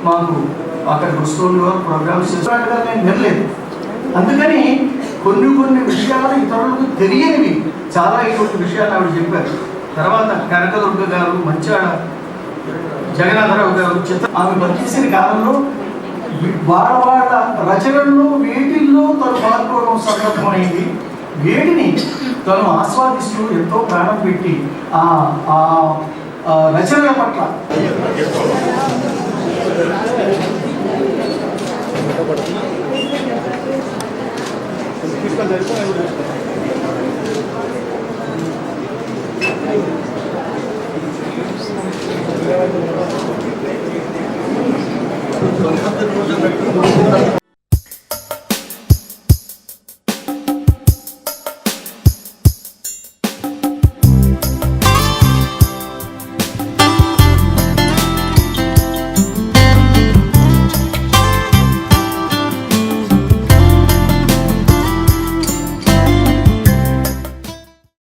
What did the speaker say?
మాకు అక్కడికి వస్తుండేవారు, ప్రోగ్రామ్స్ చేస్తున్నట్టుగా నేను వినలేదు. అందుకని కొన్ని విషయాలు ఇతరులకు తెలియనివి చాలా ఇటువంటి విషయాలు ఆవిడ చెప్పారు. తర్వాత కనకదుర్గ గారు, మంచాడ జగన్నాథరావు గారు ఆమె పనిచేసిన కాలంలో వాళ్ళ రచనల్లో వేటిల్లో తను పాల్గొనడం సందర్భమైంది. వేటిని తను ఆస్వాదిస్తూ ఎంతో ప్రాణం పెట్టి ఆ రచనల పట్ల